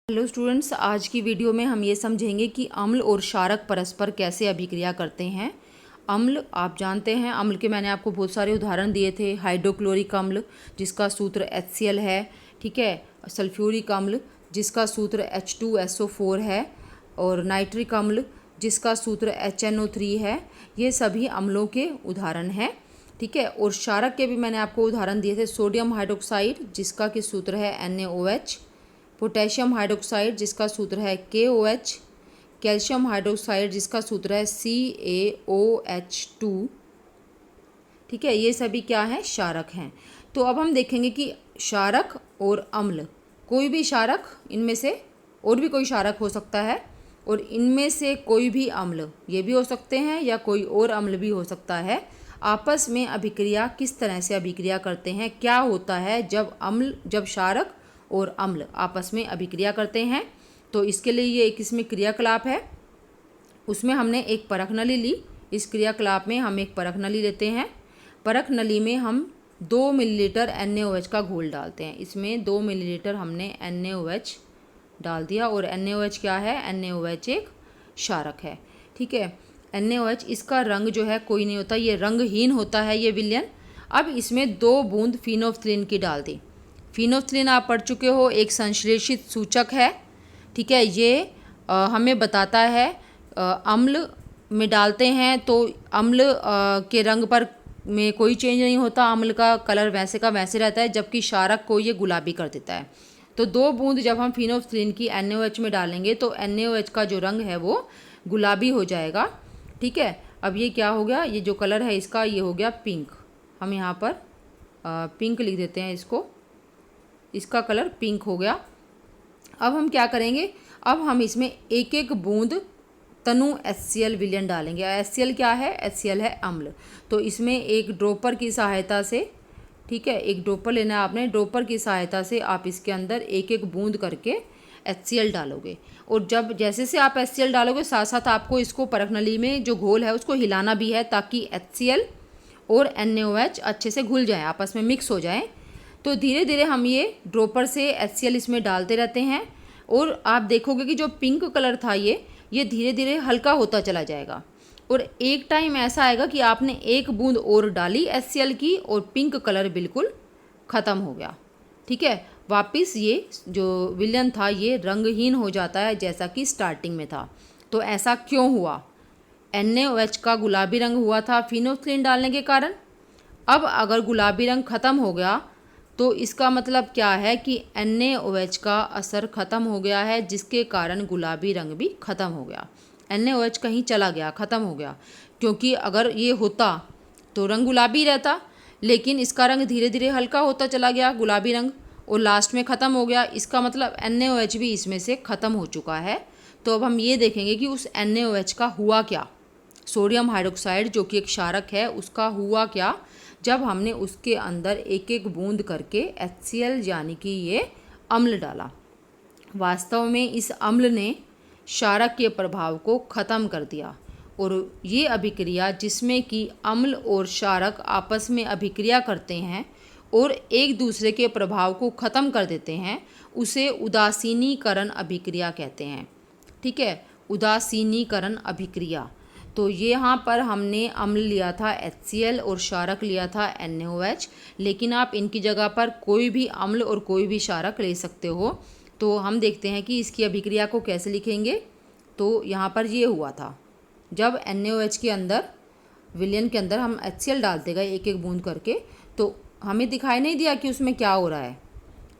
Hello students, आज की video में हम ये समझेंगे कि अम्ल और क्षारक परस्पर कैसे अभिक्रिया करते हैं। अम्ल आप जानते हैं, अम्ल के मैंने आपको बहुत सारे उदाहरण दिए थे। हाइड्रोक्लोरिक अम्ल जिसका सूत्र HCl है, ठीक है। सल्फ्यूरिक अम्ल जिसका सूत्र H2SO4 है, और नाइट्रिक अम्ल जिसका सूत्र HNO3 है। ये सभी अम्लों के उदाहरण हैं, ठीक है। और क्षारक के भी मैंने आपको उदाहरण दिए थे। सोडियम हाइड्रोक्साइड जिसका कि सूत्र है NaOH, पोटेशियम हाइड्रोक्साइड जिसका सूत्र है KOH, कैल्शियम हाइड्रोक्साइड जिसका सूत्र है CaOH2, ठीक है। ये सभी क्या है? क्षारक हैं। तो अब हम देखेंगे कि क्षारक और अम्ल, कोई भी क्षारक, इनमें से और भी कोई क्षारक हो सकता है, और इनमें से कोई भी अम्ल, ये भी हो सकते हैं या कोई और अम्ल भी हो सकता है, आपस में अभिक्रिया किस तरह से अभिक्रिया करते हैं। क्या होता है जब क्षारक और अम्ल आपस में अभिक्रिया करते हैं। तो इसके लिए ये एक इसमें क्रियाकलाप है, उसमें हमने एक परख नली ली। इस क्रियाकलाप में हम एक परख नली लेते हैं। परख नली में हम 2 मिलीलीटर NaOH का घोल डालते हैं। इसमें 2 मिलीलीटर हमने NaOH डाल दिया, और NaOH क्या है? NaOH एक क्षारक है, ठीक है। NaOH, इसका रंग जो है कोई नहीं होता, ये रंगहीन होता है ये विलयन। अब इसमें 2 बूंद फिनोफ्थलीन की डाल दी। फिनोफ्थलीन आप पढ़ चुके हो, एक संश्लेषित सूचक है, ठीक है। ये हमें बताता है, अम्ल में डालते हैं तो अम्ल के रंग पर में कोई चेंज नहीं होता, अम्ल का कलर वैसे का वैसे रहता है, जबकि क्षारक को ये गुलाबी कर देता है। तो 2 बूंद जब हम फिनोफ्थलीन की NaOH में डालेंगे तो NaOH का जो रंग है वो गुलाबी हो जाएगा, ठीक है। अब ये क्या हो गया? ये जो कलर है इसका, ये हो गया पिंक। हम यहाँ पर पिंक लिख देते हैं इसको, इसका कलर पिंक हो गया। अब हम क्या करेंगे? अब हम इसमें एक एक बूंद तनु HCl विलयन डालेंगे। HCl क्या है? HCl है अम्ल। तो इसमें एक ड्रॉपर की सहायता से, ठीक है, एक ड्रॉपर लेना है आपने। ड्रॉपर की सहायता से आप इसके अंदर एक एक बूंद करके HCl डालोगे, और जब जैसे से आप HCl डालोगे, साथ साथ आपको इसको परख नली में जो घोल है उसको हिलाना भी है, ताकि HCl और NaOH अच्छे से घुल जाएँ, आपस में मिक्स हो जाएँ। तो धीरे धीरे हम ये ड्रॉपर से HCl इसमें डालते रहते हैं, और आप देखोगे कि जो पिंक कलर था ये धीरे धीरे हल्का होता चला जाएगा। और एक टाइम ऐसा आएगा कि आपने एक बूंद और डाली HCl की, और पिंक कलर बिल्कुल ख़त्म हो गया, ठीक है। वापस ये जो विलयन था ये रंगहीन हो जाता है, जैसा कि स्टार्टिंग में था। तो ऐसा क्यों हुआ? NaOH का गुलाबी रंग हुआ था फिनोफ्थलीन डालने के कारण। अब अगर गुलाबी रंग ख़त्म हो गया तो इसका मतलब क्या है कि NaOH का असर ख़त्म हो गया है, जिसके कारण गुलाबी रंग भी ख़त्म हो गया। NaOH कहीं चला गया, ख़त्म हो गया, क्योंकि अगर ये होता तो रंग गुलाबी रहता, लेकिन इसका रंग धीरे धीरे हल्का होता चला गया, गुलाबी रंग, और लास्ट में ख़त्म हो गया। इसका मतलब NaOH भी इसमें से ख़त्म हो चुका है। तो अब हम ये देखेंगे कि उस NaOH का हुआ क्या। सोडियम हाइड्रोक्साइड जो कि एक क्षारक है, उसका हुआ क्या जब हमने उसके अंदर एक एक बूंद करके HCl यानी कि ये अम्ल डाला। वास्तव में इस अम्ल ने क्षारक के प्रभाव को ख़त्म कर दिया, और ये अभिक्रिया जिसमें कि अम्ल और क्षारक आपस में अभिक्रिया करते हैं और एक दूसरे के प्रभाव को ख़त्म कर देते हैं, उसे उदासीनीकरण अभिक्रिया कहते हैं, ठीक है। उदासीनीकरण अभिक्रिया। तो ये यहाँ पर हमने अम्ल लिया था HCl और क्षारक लिया था NaOH, लेकिन आप इनकी जगह पर कोई भी अम्ल और कोई भी क्षारक ले सकते हो। तो हम देखते हैं कि इसकी अभिक्रिया को कैसे लिखेंगे। तो यहाँ पर ये हुआ था, जब NaOH के अंदर, विलयन के अंदर हम HCl डालते गए एक एक बूंद करके, तो हमें दिखाई नहीं दिया कि उसमें क्या हो रहा है,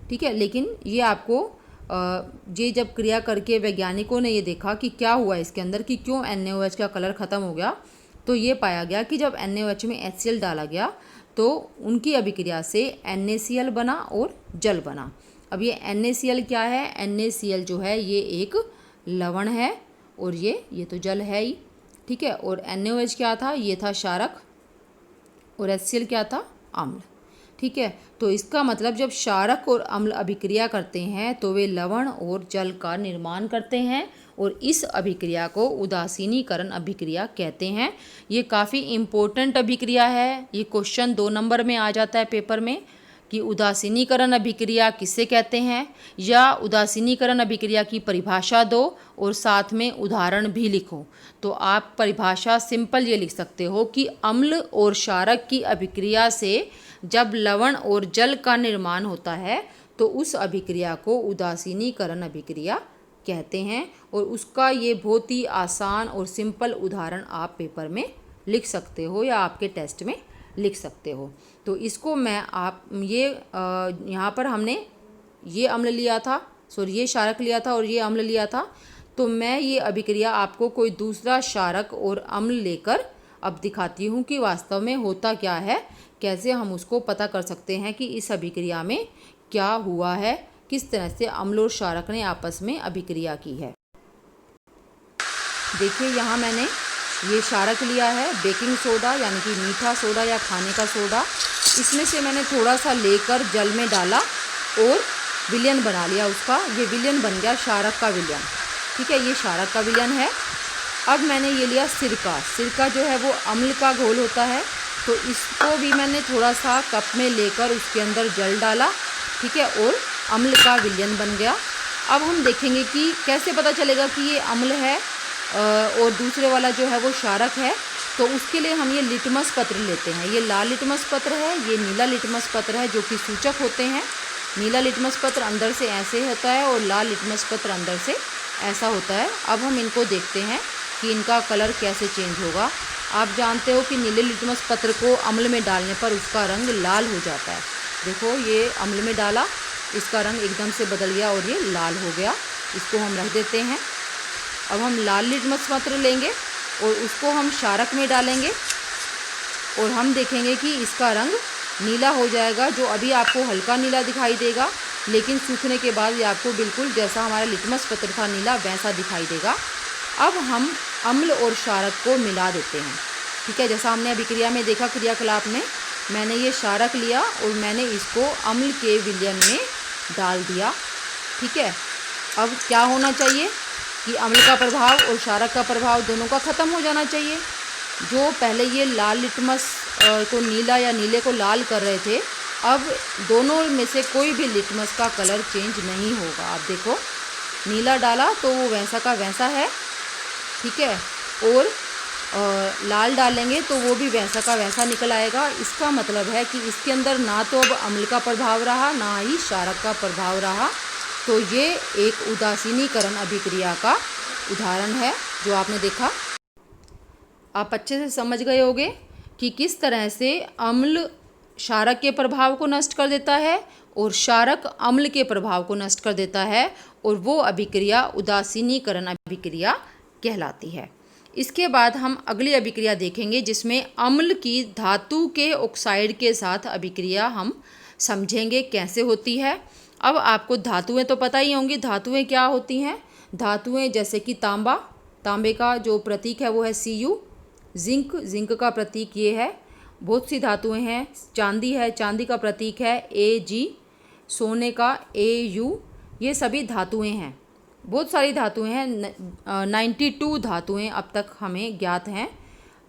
ठीक है। लेकिन ये आपको ये जब क्रिया करके वैज्ञानिकों ने ये देखा कि क्या हुआ इसके अंदर, कि क्यों NaOH का कलर ख़त्म हो गया, तो ये पाया गया कि जब NaOH में HCl डाला गया तो उनकी अभिक्रिया से NaCl बना और जल बना। अब ये NaCl क्या है? NaCl जो है ये एक लवण है, और ये तो जल है ही, ठीक है। और NaOH क्या था? ये था क्षारक, और HCl क्या था? अम्ल, ठीक है। तो इसका मतलब जब क्षारक और अम्ल अभिक्रिया करते हैं तो वे लवण और जल का निर्माण करते हैं, और इस अभिक्रिया को उदासीनीकरण अभिक्रिया कहते हैं। ये काफ़ी इम्पोर्टेंट अभिक्रिया है, ये क्वेश्चन 2 नंबर में आ जाता है पेपर में, कि उदासीनीकरण अभिक्रिया किसे कहते हैं, या उदासीनीकरण अभिक्रिया की परिभाषा दो और साथ में उदाहरण भी लिखो। तो आप परिभाषा सिंपल ये लिख सकते हो कि अम्ल और क्षारक की अभिक्रिया से जब लवण और जल का निर्माण होता है तो उस अभिक्रिया को उदासीनीकरण अभिक्रिया कहते हैं। और उसका ये बहुत ही आसान और सिंपल उदाहरण आप पेपर में लिख सकते हो या आपके टेस्ट में लिख सकते हो। तो इसको मैं आप ये यहाँ पर हमने ये अम्ल लिया था, सॉरी ये क्षारक लिया था और ये अम्ल लिया था। तो मैं ये अभिक्रिया आपको कोई दूसरा क्षारक और अम्ल लेकर अब दिखाती हूँ कि वास्तव में होता क्या है, कैसे हम उसको पता कर सकते हैं कि इस अभिक्रिया में क्या हुआ है, किस तरह से अम्ल और क्षारक ने आपस में अभिक्रिया की है। देखिए यहाँ मैंने ये क्षारक लिया है, बेकिंग सोडा यानी कि मीठा सोडा या खाने का सोडा। इसमें से मैंने थोड़ा सा लेकर जल में डाला और विलयन बना लिया उसका। ये विलयन बन गया क्षारक का विलयन। ठीक है, ये क्षारक का विलयन है। अब मैंने ये लिया सिरका। सिरका जो है वो अम्ल का घोल होता है, तो इसको भी मैंने थोड़ा सा कप में लेकर उसके अंदर जल डाला। ठीक है, और अम्ल का विलयन बन गया। अब हम देखेंगे कि कैसे पता चलेगा कि ये अम्ल है और दूसरे वाला जो है वो क्षारक है। तो उसके लिए हम ये लिटमस पत्र लेते हैं। ये लाल लिटमस पत्र है, ये नीला लिटमस पत्र है, जो कि सूचक होते हैं। नीला लिटमस पत्र अंदर से ऐसे होता है और लाल लिटमस पत्र अंदर से ऐसा होता है। अब हम इनको देखते हैं कि इनका कलर कैसे चेंज होगा। आप जानते हो कि नीले लिटमस पत्र को अम्ल में डालने पर उसका रंग लाल हो जाता है। देखो ये अम्ल में डाला, इसका रंग एकदम से बदल गया और ये लाल हो गया। इसको हम रख देते हैं। अब हम लाल लिटमस पत्र लेंगे और उसको हम क्षारक में डालेंगे और हम देखेंगे कि इसका रंग नीला हो जाएगा। जो अभी आपको हल्का नीला दिखाई देगा, लेकिन सूखने के बाद ये आपको बिल्कुल जैसा हमारा लिटमस पत्र था नीला वैसा दिखाई देगा। अब हम अम्ल और क्षारक को मिला देते हैं। ठीक है, जैसा हमने अभिक्रिया में देखा क्रियाकलाप में, मैंने ये क्षारक लिया और मैंने इसको अम्ल के विलयन में डाल दिया। ठीक है, अब क्या होना चाहिए कि अम्ल का प्रभाव और क्षारक का प्रभाव दोनों का ख़त्म हो जाना चाहिए। जो पहले ये लाल लिटमस को नीला या नीले को लाल कर रहे थे, अब दोनों में से कोई भी लिटमस का कलर चेंज नहीं होगा। आप देखो नीला डाला तो वो वैसा का वैसा है। ठीक है, और लाल डालेंगे तो वो भी वैसा का वैसा निकल आएगा। इसका मतलब है कि इसके अंदर ना तो अब अम्ल का प्रभाव रहा, ना ही क्षारक का प्रभाव रहा। तो ये एक उदासीनीकरण अभिक्रिया का उदाहरण है जो आपने देखा। आप अच्छे से समझ गए होंगे कि किस तरह से अम्ल क्षारक के प्रभाव को नष्ट कर देता है और क्षारक अम्ल के प्रभाव को नष्ट कर देता है, और वो अभिक्रिया उदासीनीकरण अभिक्रिया कहलाती है। इसके बाद हम अगली अभिक्रिया देखेंगे जिसमें अम्ल की धातु के ऑक्साइड के साथ अभिक्रिया हम समझेंगे कैसे होती है। अब आपको धातुएं तो पता ही होंगी, धातुएं क्या होती हैं। धातुएं जैसे कि तांबा, तांबे का जो प्रतीक है वो है Cu। जिंक, जिंक का प्रतीक ये है। बहुत सी धातुएं हैं। चांदी है, चांदी का प्रतीक है Ag। सोने का Au। ये सभी धातुएं हैं। बहुत सारी धातुएं हैं। 92 धातुएं अब तक हमें ज्ञात हैं।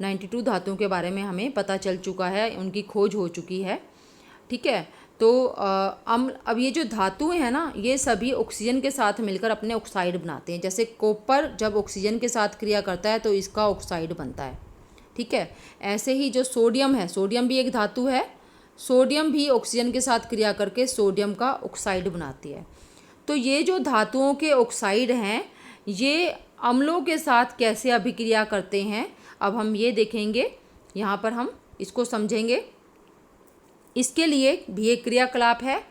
92 धातुओं के बारे में हमें पता चल चुका है, उनकी खोज हो चुकी है। ठीक है, तो अब ये जो धातुएं हैं ना, ये सभी ऑक्सीजन के साथ मिलकर अपने ऑक्साइड बनाते हैं। जैसे कॉपर जब ऑक्सीजन के साथ क्रिया करता है तो इसका ऑक्साइड बनता है। ठीक है, ऐसे ही जो सोडियम है, सोडियम भी एक धातु है। सोडियम भी ऑक्सीजन के साथ क्रिया करके सोडियम का ऑक्साइड बनाती है। तो ये जो धातुओं के ऑक्साइड हैं, ये अम्लों के साथ कैसे अभिक्रिया करते हैं, अब हम ये देखेंगे। यहाँ पर हम इसको समझेंगे। इसके लिए भी एक क्रियाकलाप है।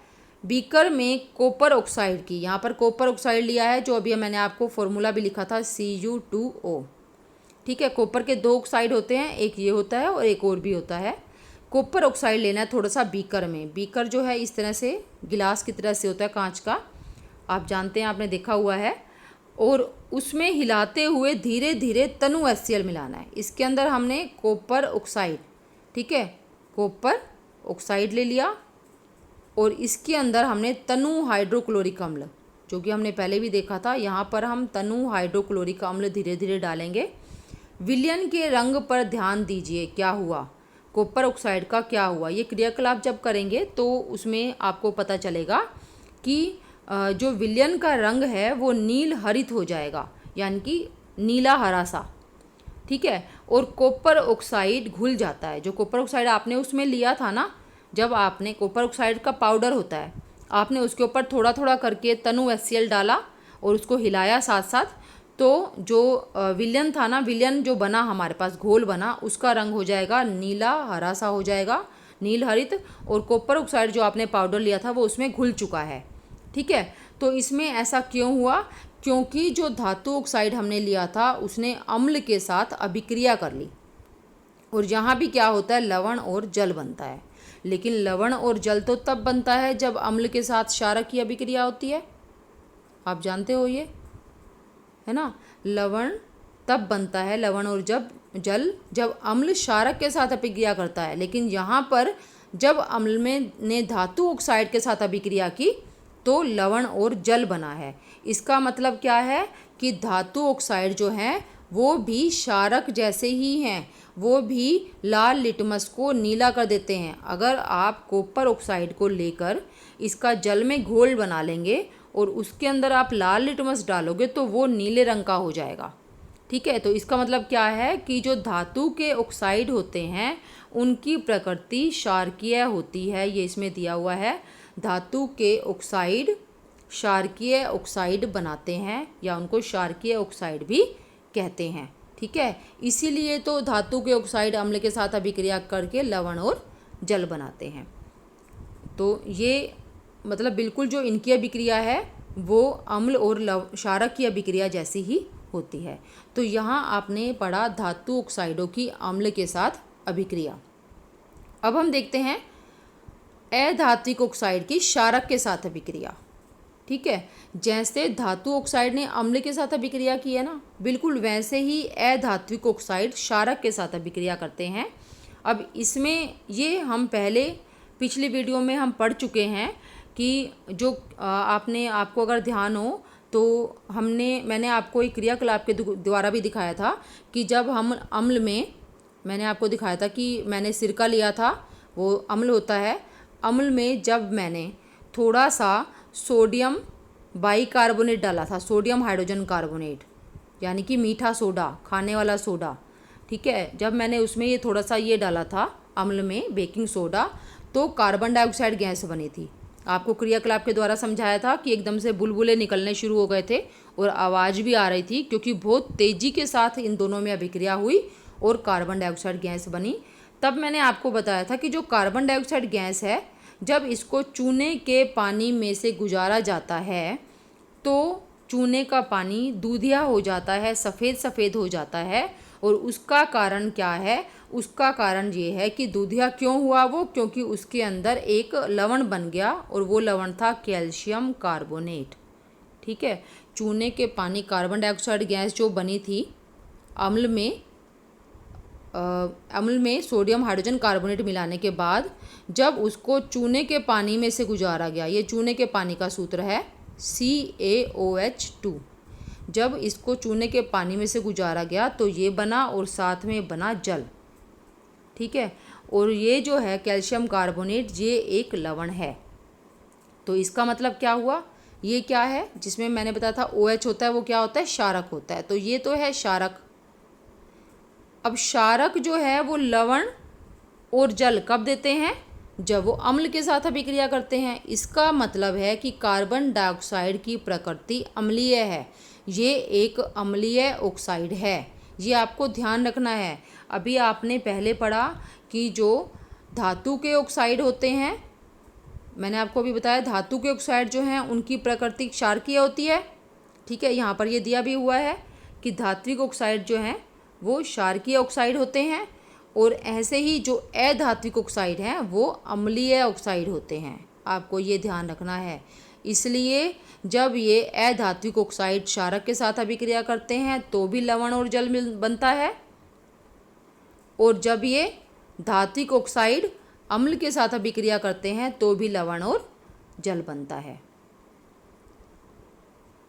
बीकर में कॉपर ऑक्साइड की, यहाँ पर कॉपर ऑक्साइड लिया है, जो अभी मैंने आपको फॉर्मूला भी लिखा था Cu2O। ठीक है, कॉपर के दो ऑक्साइड होते हैं, एक ये होता है और एक और भी होता है। कॉपर ऑक्साइड लेना है थोड़ा सा बीकर में। बीकर जो है इस तरह से गिलास की तरह से होता है, कांच का, आप जानते हैं, आपने देखा हुआ है। और उसमें हिलाते हुए धीरे धीरे तनु HCl मिलाना है। इसके अंदर हमने कॉपर ऑक्साइड, ठीक है, कॉपर ऑक्साइड ले लिया और इसके अंदर हमने तनु हाइड्रोक्लोरिक अम्ल, जो कि हमने पहले भी देखा था। यहाँ पर हम तनु हाइड्रोक्लोरिक अम्ल धीरे धीरे डालेंगे। विलयन के रंग पर ध्यान दीजिए, क्या हुआ। कॉपर ऑक्साइड का क्या हुआ। ये क्रियाकलाप जब करेंगे तो उसमें आपको पता चलेगा कि जो विलयन का रंग है वो नील हरित हो जाएगा, यानी कि नीला हरा सा, ठीक है। और कॉपर ऑक्साइड घुल जाता है। जो कॉपर ऑक्साइड आपने उसमें लिया था ना, जब आपने कॉपर ऑक्साइड का पाउडर होता है, आपने उसके ऊपर थोड़ा थोड़ा करके तनु HCl डाला और उसको हिलाया साथ साथ, तो जो विलयन था ना, विलयन जो बना हमारे पास घोल बना, उसका रंग हो जाएगा नीला हरा सा हो जाएगा, नील हरित। और कॉपर ऑक्साइड जो आपने पाउडर लिया था वो उसमें घुल चुका है, ठीक है। तो इसमें ऐसा क्यों हुआ, क्योंकि जो धातु ऑक्साइड हमने लिया था उसने अम्ल के साथ अभिक्रिया कर ली। और यहाँ भी क्या होता है, लवण और जल बनता है। लेकिन लवण और जल तो तब बनता है जब अम्ल के साथ क्षारक की अभिक्रिया होती है, आप जानते हो ये, है ना। लवण तब बनता है, लवण और जल जब अम्ल क्षारक के साथ अभिक्रिया करता है। लेकिन यहाँ पर जब अम्ल में ने धातु ऑक्साइड के साथ अभिक्रिया की तो लवण और जल बना है। इसका मतलब क्या है कि धातु ऑक्साइड जो हैं वो भी क्षारक जैसे ही हैं, वो भी लाल लिटमस को नीला कर देते हैं। अगर आप कॉपर ऑक्साइड को लेकर इसका जल में घोल बना लेंगे और उसके अंदर आप लाल लिटमस डालोगे तो वो नीले रंग का हो जाएगा, ठीक है। तो इसका मतलब क्या है कि जो धातु के ऑक्साइड होते हैं उनकी प्रकृति क्षारकीय होती है। ये इसमें दिया हुआ है, धातु के ऑक्साइड क्षारकीय ऑक्साइड बनाते हैं या उनको क्षारकीय ऑक्साइड भी कहते हैं, ठीक है। इसीलिए तो धातु के ऑक्साइड अम्ल के साथ अभिक्रिया करके लवण और जल बनाते हैं। तो ये मतलब बिल्कुल जो इनकी अभिक्रिया है वो अम्ल और क्षारक की अभिक्रिया जैसी ही होती है। तो यहाँ आपने पढ़ा धातु ऑक्साइडों की अम्ल के साथ अभिक्रिया। अब हम देखते हैं अधात्विक ऑक्साइड की क्षारक के साथ अभिक्रिया, ठीक है। जैसे धातु ऑक्साइड ने अम्ल के साथ अभिक्रिया की है ना, बिल्कुल वैसे ही अधात्विक ऑक्साइड क्षारक के साथ अभिक्रिया करते हैं। अब इसमें ये हम पहले पिछली वीडियो में हम पढ़ चुके हैं कि जो आपको अगर ध्यान हो तो मैंने आपको एक क्रियाकलाप के द्वारा भी दिखाया था कि जब हम अम्ल में, मैंने आपको दिखाया था कि मैंने सिरका लिया था, वो अम्ल होता है। अम्ल में जब मैंने थोड़ा सा सोडियम बाइकार्बोनेट डाला था, सोडियम हाइड्रोजन कार्बोनेट, यानी कि मीठा सोडा, खाने वाला सोडा, ठीक है। जब मैंने उसमें ये थोड़ा सा ये डाला था अम्ल में, बेकिंग सोडा, तो कार्बन डाइऑक्साइड गैस बनी थी। आपको क्रियाकलाप के द्वारा समझाया था कि एकदम से बुलबुले निकलने शुरू हो गए थे और आवाज़ भी आ रही थी, क्योंकि बहुत तेज़ी के साथ इन दोनों में अभिक्रिया हुई और कार्बन डाइऑक्साइड गैस बनी। तब मैंने आपको बताया था कि जो कार्बन डाइऑक्साइड गैस है, जब इसको चूने के पानी में से गुजारा जाता है तो चूने का पानी दूधिया हो जाता है, सफ़ेद सफ़ेद हो जाता है। और उसका कारण क्या है, उसका कारण ये है कि दूधिया क्यों हुआ वो, क्योंकि उसके अंदर एक लवण बन गया और वो लवण था कैल्शियम कार्बोनेट, ठीक है। चूने के पानी कार्बन डाइऑक्साइड गैस जो बनी थी अम्ल में सोडियम हाइड्रोजन कार्बोनेट मिलाने के बाद जब उसको चूने के पानी में से गुजारा गया, ये चूने के पानी का सूत्र है CaOH2, जब इसको चूने के पानी में से गुजारा गया तो ये बना और साथ में बना जल, ठीक है। और ये जो है कैल्शियम कार्बोनेट, ये एक लवण है। तो इसका मतलब क्या हुआ, ये क्या है, जिसमें मैंने बताया था OH होता है, वो क्या होता है, क्षारक होता है। तो ये तो है क्षारक। अब क्षारक जो है वो लवण और जल कब देते हैं, जब वो अम्ल के साथ अभिक्रिया करते हैं। इसका मतलब है कि कार्बन डाइऑक्साइड की प्रकृति अम्लीय है, ये एक अम्लीय ऑक्साइड है, ये आपको ध्यान रखना है। अभी आपने पहले पढ़ा कि जो धातु के ऑक्साइड होते हैं, मैंने आपको अभी बताया धातु के ऑक्साइड जो हैं उनकी प्रकृति क्षारकीय होती है, ठीक है। यहाँ पर ये दिया भी हुआ है कि धात्विक ऑक्साइड जो हैं वो क्षारकीय ऑक्साइड होते हैं, और ऐसे ही जो अधात्विक ऑक्साइड हैं वो अम्लीय ऑक्साइड होते हैं। आपको ये ध्यान रखना है। इसलिए जब ये अधात्विक ऑक्साइड क्षारक के साथ अभिक्रिया करते हैं तो भी लवण और जल बनता है, और जब ये धात्विक ऑक्साइड अम्ल के साथ अभिक्रिया करते हैं तो भी लवण और जल बनता है,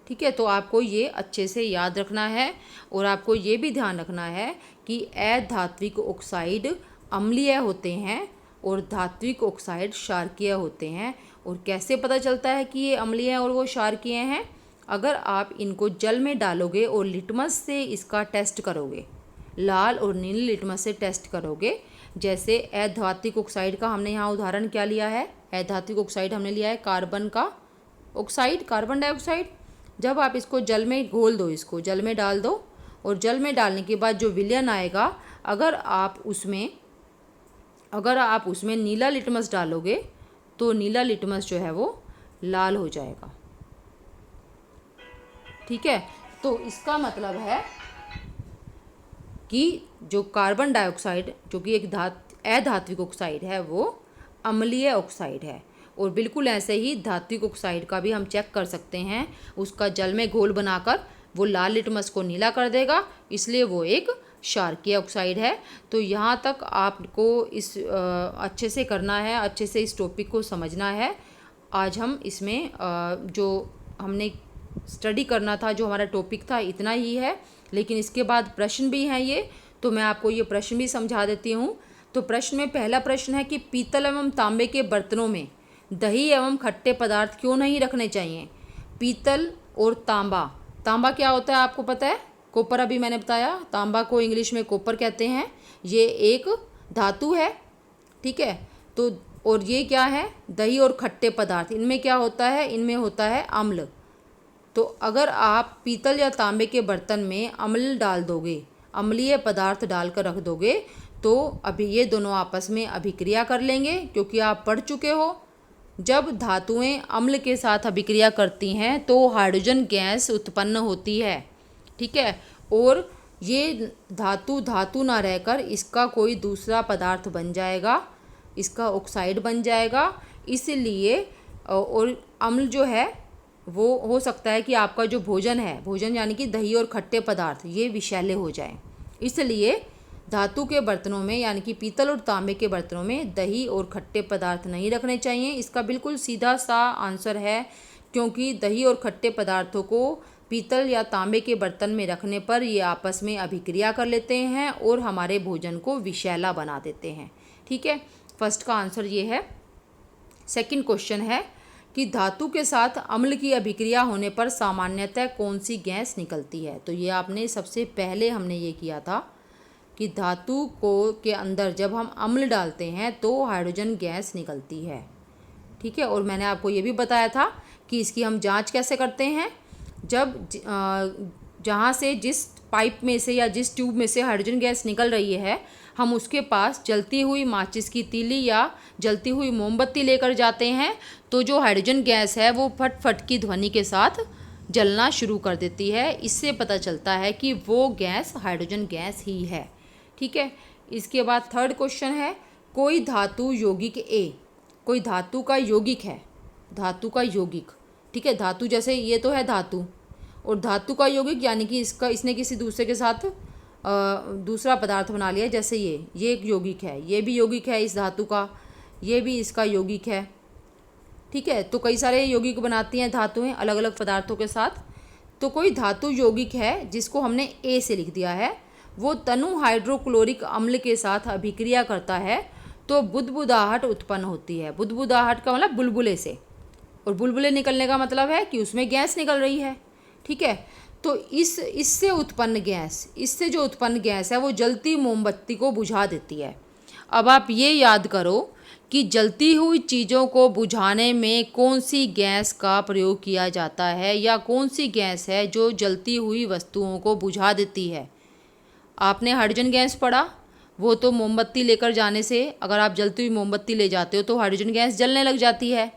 ठीक है। तो आपको ये अच्छे से याद रखना है और आपको ये भी ध्यान रखना है कि अधात्विक ऑक्साइड अम्लीय होते हैं और धात्विक ऑक्साइड क्षारकीय होते हैं। और कैसे पता चलता है कि ये अम्लीय और वो क्षारकीय हैं? अगर आप इनको जल में डालोगे और लिटमस से इसका टेस्ट करोगे, लाल और नीली लिटमस से टेस्ट करोगे, जैसे अधात्विक ऑक्साइड का हमने यहाँ उदाहरण क्या लिया है? अधात्विक ऑक्साइड हमने लिया है कार्बन का ऑक्साइड, कार्बन डाइऑक्साइड। जब आप इसको जल में घोल दो, इसको जल में डाल दो, और जल में डालने के बाद जो विलयन आएगा, अगर आप उसमें नीला लिटमस डालोगे तो नीला लिटमस जो है वो लाल हो जाएगा। ठीक है, तो इसका मतलब है कि जो कार्बन डाइऑक्साइड, जो कि एक अधात्विक ऑक्साइड है, वो अम्लीय ऑक्साइड है। और बिल्कुल ऐसे ही धात्विक ऑक्साइड का भी हम चेक कर सकते हैं, उसका जल में घोल बनाकर वो लाल लिटमस को नीला कर देगा, इसलिए वो एक क्षारकीय ऑक्साइड है। तो यहाँ तक आपको इस अच्छे से करना है, अच्छे से इस टॉपिक को समझना है। आज हम इसमें जो हमने स्टडी करना था, जो हमारा टॉपिक था, इतना ही है। लेकिन इसके बाद प्रश्न भी हैं ये, तो मैं आपको ये प्रश्न भी समझा देती हूँ। तो प्रश्न में पहला प्रश्न है कि पीतल एवं तांबे के बर्तनों में दही एवं खट्टे पदार्थ क्यों नहीं रखने चाहिए? पीतल और तांबा, तांबा क्या होता है आपको पता है? कॉपर, अभी मैंने बताया, तांबा को इंग्लिश में कॉपर कहते हैं। ये एक धातु है, ठीक है। तो और ये क्या है? दही और खट्टे पदार्थ, इनमें क्या होता है? इनमें होता है अम्ल। तो अगर आप पीतल या तांबे के बर्तन में अम्ल डाल दोगे, अम्लीय पदार्थ डालकर रख दोगे, तो अभी ये दोनों आपस में अभिक्रिया कर लेंगे, क्योंकि आप पढ़ चुके हो जब धातुएं अम्ल के साथ अभिक्रिया करती हैं तो हाइड्रोजन गैस उत्पन्न होती है, ठीक है। और ये धातु ना रहकर इसका कोई दूसरा पदार्थ बन जाएगा, इसका ऑक्साइड बन जाएगा। इसलिए और अम्ल जो है वो हो सकता है कि आपका जो भोजन है, भोजन यानी कि दही और खट्टे पदार्थ, ये विषैले हो जाएं। इसलिए धातु के बर्तनों में यानी कि पीतल और तांबे के बर्तनों में दही और खट्टे पदार्थ नहीं रखने चाहिए। इसका बिल्कुल सीधा सा आंसर है, क्योंकि दही और खट्टे पदार्थों को पीतल या तांबे के बर्तन में रखने पर ये आपस में अभिक्रिया कर लेते हैं और हमारे भोजन को विषैला बना देते हैं, ठीक है। फर्स्ट का आंसर ये है। सेकंड क्वेश्चन है कि धातु के साथ अम्ल की अभिक्रिया होने पर सामान्यतः कौन सी गैस निकलती है? तो ये आपने सबसे पहले हमने ये किया था कि धातु के अंदर जब हम अम्ल डालते हैं तो हाइड्रोजन गैस निकलती है, ठीक है। और मैंने आपको ये भी बताया था कि इसकी हम जांच कैसे करते हैं। जब जहाँ से जिस पाइप में से या जिस ट्यूब में से हाइड्रोजन गैस निकल रही है, हम उसके पास जलती हुई माचिस की तीली या जलती हुई मोमबत्ती लेकर जाते हैं, तो जो हाइड्रोजन गैस है वो फट फट की ध्वनि के साथ जलना शुरू कर देती है। इससे पता चलता है कि वो गैस हाइड्रोजन गैस ही है, ठीक है। इसके बाद थर्ड क्वेश्चन है, कोई धातु यौगिक ए, कोई धातु का यौगिक है, धातु का यौगिक, ठीक है। धातु जैसे ये तो है धातु, और धातु का यौगिक यानी कि इसने किसी दूसरे के साथ दूसरा पदार्थ बना लिया, जैसे ये एक यौगिक है, ये भी यौगिक है इस धातु का, ये भी इसका यौगिक है, ठीक है। तो कई सारे यौगिक बनाती हैं धातुएं अलग अलग पदार्थों के साथ। तो कोई धातु यौगिक है जिसको हमने ए से लिख दिया है, वो तनु हाइड्रोक्लोरिक अम्ल के साथ अभिक्रिया करता है तो बुदबुदाहट उत्पन्न होती है। बुदबुदाहट का मतलब बुलबुले से, और बुलबुले निकलने का मतलब है कि उसमें गैस निकल रही है, ठीक है। तो इससे उत्पन्न गैस, इससे जो उत्पन्न गैस है वो जलती मोमबत्ती को बुझा देती है। अब आप ये याद करो कि जलती हुई चीज़ों को बुझाने में कौन सी गैस का प्रयोग किया जाता है, या कौन सी गैस है जो जलती हुई वस्तुओं को बुझा देती है। आपने हाइड्रोजन गैस पढ़ा, वो तो मोमबत्ती लेकर जाने से, अगर आप जलती हुई मोमबत्ती ले जाते हो तो हाइड्रोजन गैस जलने लग जाती है।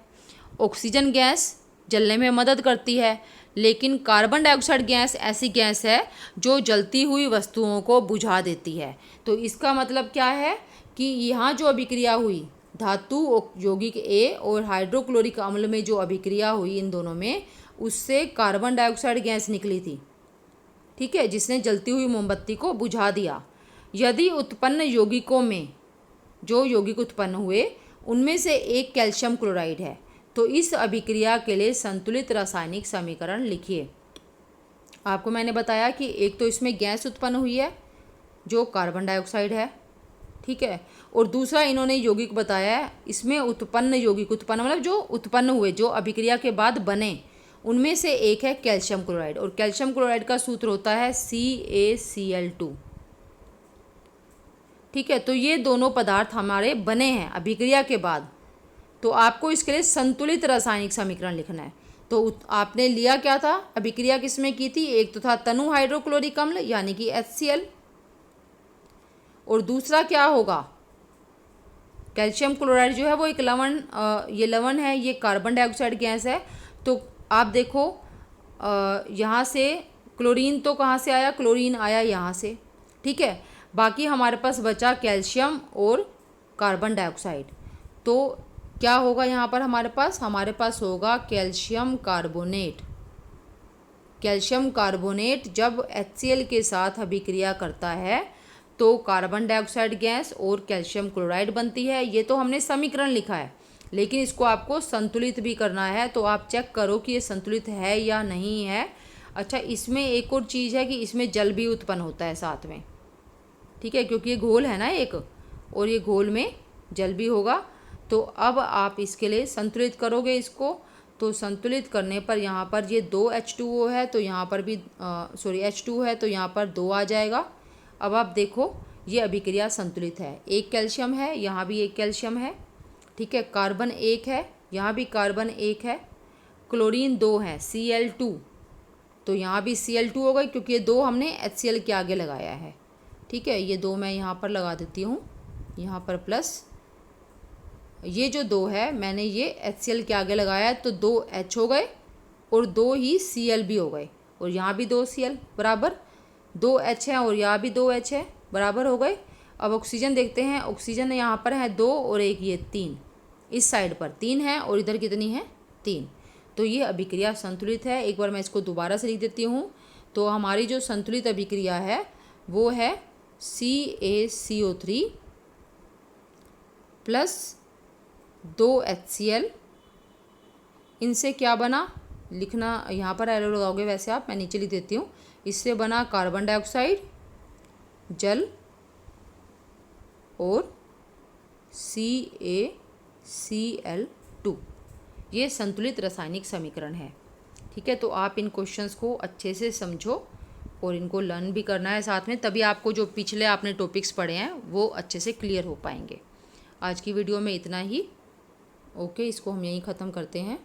ऑक्सीजन गैस जलने में मदद करती है, लेकिन कार्बन डाइऑक्साइड गैस ऐसी गैस है जो जलती हुई वस्तुओं को बुझा देती है। तो इसका मतलब क्या है कि यहाँ जो अभिक्रिया हुई, धातु यौगिक ए और हाइड्रोक्लोरिक अम्ल में जो अभिक्रिया हुई इन दोनों में, उससे कार्बन डाइऑक्साइड गैस निकली थी, ठीक है, जिसने जलती हुई मोमबत्ती को बुझा दिया। यदि उत्पन्न यौगिकों में, जो यौगिक उत्पन्न हुए उनमें से एक कैल्शियम क्लोराइड है, तो इस अभिक्रिया के लिए संतुलित रासायनिक समीकरण लिखिए। आपको मैंने बताया कि एक तो इसमें गैस उत्पन्न हुई है जो कार्बन डाइऑक्साइड है, ठीक है। और दूसरा इन्होंने यौगिक बताया है, इसमें उत्पन्न यौगिक, उत्पन्न मतलब जो उत्पन्न हुए, जो अभिक्रिया के बाद बने, उनमें से एक है कैल्शियम क्लोराइड। और कैल्शियम क्लोराइड का सूत्र होता है CaCl2। ठीक है, तो ये दोनों पदार्थ हमारे बने हैं अभिक्रिया के बाद। तो आपको इसके लिए संतुलित रासायनिक समीकरण लिखना है। तो आपने लिया क्या था, अभिक्रिया किसमें की थी, एक तो था तनु हाइड्रोक्लोरिक अम्ल यानी कि HCl, और दूसरा क्या होगा, कैल्शियम क्लोराइड जो है वो एक लवण, ये लवण है, ये कार्बन डाइऑक्साइड गैस है। तो आप देखो यहाँ से क्लोरीन तो कहाँ से आया, क्लोरीन आया यहाँ से। ठीक है, बाकी हमारे पास बचा कैल्शियम और कार्बन डाइऑक्साइड। तो क्या होगा यहाँ पर हमारे पास होगा कैल्शियम कार्बोनेट। कैल्शियम कार्बोनेट जब HCl के साथ अभिक्रिया करता है तो कार्बन डाइऑक्साइड गैस और कैल्शियम क्लोराइड बनती है। ये तो हमने समीकरण लिखा है, लेकिन इसको आपको संतुलित भी करना है। तो आप चेक करो कि ये संतुलित है या नहीं है। अच्छा, इसमें एक और चीज़ है कि इसमें जल भी उत्पन्न होता है साथ में। ठीक है, क्योंकि ये घोल है ना एक, और ये घोल में जल भी होगा। तो अब आप इसके लिए संतुलित करोगे इसको। तो संतुलित करने पर यहाँ पर ये 2 H2O है, तो यहाँ पर भी H2 है, तो यहाँ पर 2 आ जाएगा। अब आप देखो ये अभिक्रिया संतुलित है, एक कैल्शियम है, यहाँ भी एक कैल्शियम है। ठीक है, कार्बन 1 है, यहाँ भी कार्बन 1 है, क्लोरीन 2 है, Cl2, तो यहाँ भी Cl2 हो गई क्योंकि ये 2 हमने HCl के आगे लगाया है। ठीक है, ये 2 मैं यहाँ पर लगा देती हूँ, यहाँ पर प्लस, ये जो 2 है मैंने ये HCl के आगे लगाया है, तो 2 H हो गए और 2 ही Cl भी हो गए, और यहाँ भी 2 Cl बराबर 2 H है, और यहाँ भी 2 H है, बराबर हो गए। अब ऑक्सीजन देखते हैं, ऑक्सीजन यहाँ पर है 2 और एक ये 3, इस साइड पर 3 है और इधर कितनी है, 3। तो ये अभिक्रिया संतुलित है। एक बार मैं इसको दोबारा से लिख देती हूँ। तो हमारी जो संतुलित अभिक्रिया है वो है CaCO3 प्लस 2 HCl, इनसे क्या बना, लिखना यहाँ पर एरो लगाओगे वैसे आप, मैं नीचे लिख देती हूँ। इससे बना कार्बन डाइऑक्साइड, जल और CaCl2। ये संतुलित रासायनिक समीकरण है। ठीक है, तो आप इन क्वेश्चंस को अच्छे से समझो और इनको लर्न भी करना है साथ में, तभी आपको जो पिछले आपने टॉपिक्स पढ़े हैं वो अच्छे से क्लियर हो पाएंगे। आज की वीडियो में इतना ही। ओके, इसको हम यहीं ख़त्म करते हैं।